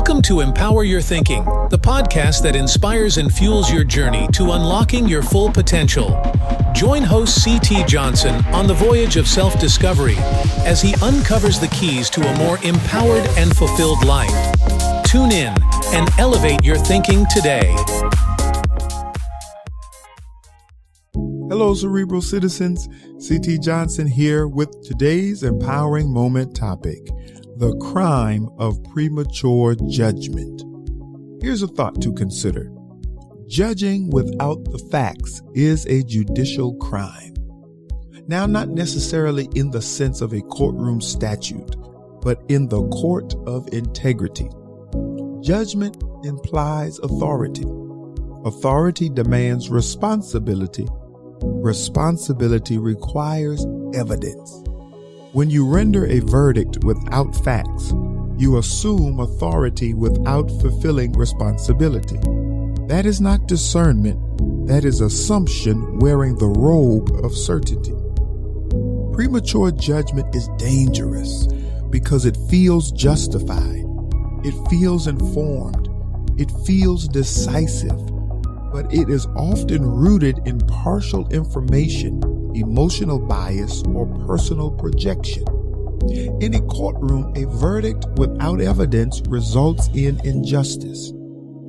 Welcome to Empower Your Thinking, the podcast that inspires and fuels your journey to unlocking your full potential. Join host C.T. Johnson on the voyage of self-discovery as he uncovers the keys to a more empowered and fulfilled life. Tune in and elevate your thinking today. Hello, Cerebral citizens. C.T. Johnson here with today's empowering moment topic, the crime of premature judgment. Here's a thought to consider. Judging without the facts is a judicial crime. Now, not necessarily in the sense of a courtroom statute, but in the court of integrity. Judgment implies authority. Authority demands responsibility. Responsibility requires evidence. When you render a verdict without facts, you assume authority without fulfilling responsibility. That is not discernment. That is assumption wearing the robe of certainty. Premature judgment is dangerous because it feels justified. It feels informed. It feels decisive. But it is often rooted in partial information, emotional bias, or personal projection. In a courtroom, a verdict without evidence results in injustice.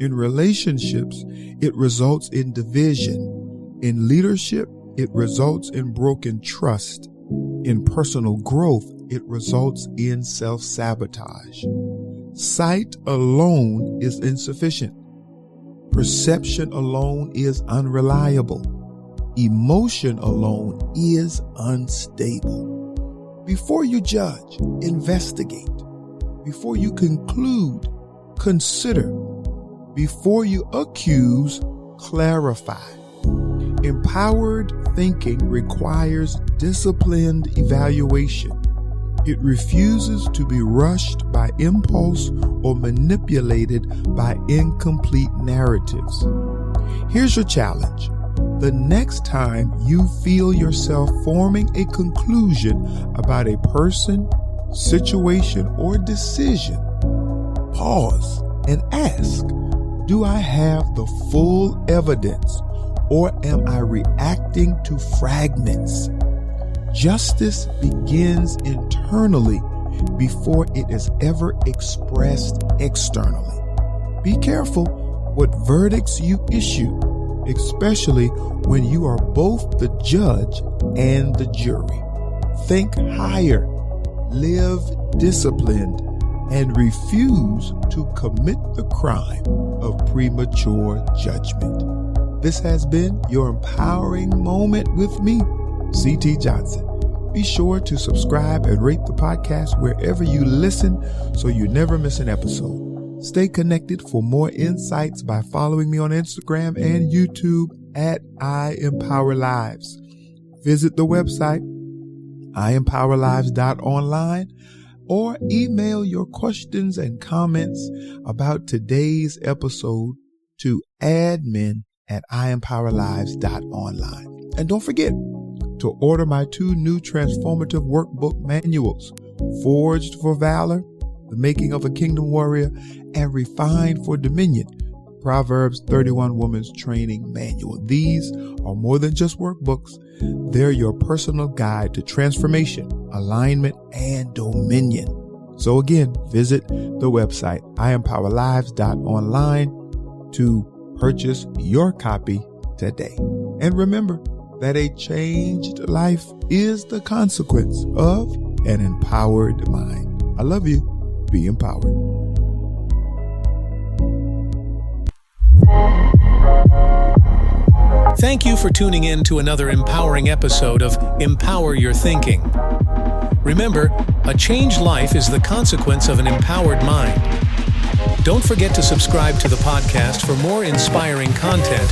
In relationships, it results in division. In leadership, it results in broken trust. In personal growth, it results in self-sabotage. Sight alone is insufficient. Perception alone is unreliable. Emotion alone is unstable. Before you judge, investigate. Before you conclude, consider. Before you accuse, clarify. Empowered thinking requires disciplined evaluation. It refuses to be rushed by impulse or manipulated by incomplete narratives. Here's your challenge. The next time you feel yourself forming a conclusion about a person, situation, or decision, pause and ask, do I have the full evidence or am I reacting to fragments? Justice begins internally before it is ever expressed externally. Be careful what verdicts you issue, especially when you are both the judge and the jury. Think higher, live disciplined, and refuse to commit the crime of premature judgment. This has been your empowering moment with me, C.T. Johnson. Be sure to subscribe and rate the podcast wherever you listen so you never miss an episode. Stay connected for more insights by following me on Instagram and YouTube at I Empower Lives. Visit the website, IEmpowerLives.online, or email your questions and comments about today's episode to admin@IEmpowerLives.online. And don't forget to order my 2 new transformative workbook manuals, Forged for Valor, The Making of a Kingdom Warrior, and Refined for Dominion, Proverbs 31 Woman's Training Manual. These are more than just workbooks. They're your personal guide to transformation, alignment, and dominion. So again, visit the website, IEmpowerLives.online, to purchase your copy today. And remember that a changed life is the consequence of an empowered mind. I love you. Be empowered. Thank you for tuning in to another empowering episode of Empower Your Thinking. Remember, a changed life is the consequence of an empowered mind. Don't forget to subscribe to the podcast for more inspiring content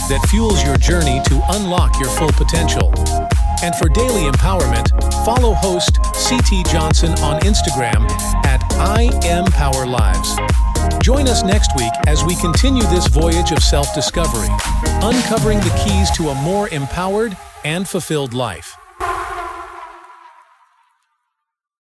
that fuels your journey to unlock your full potential. And for daily empowerment, follow host C.T. Johnson on Instagram at IEmpowerLives. Join us next week as we continue this voyage of self-discovery, uncovering the keys to a more empowered and fulfilled life.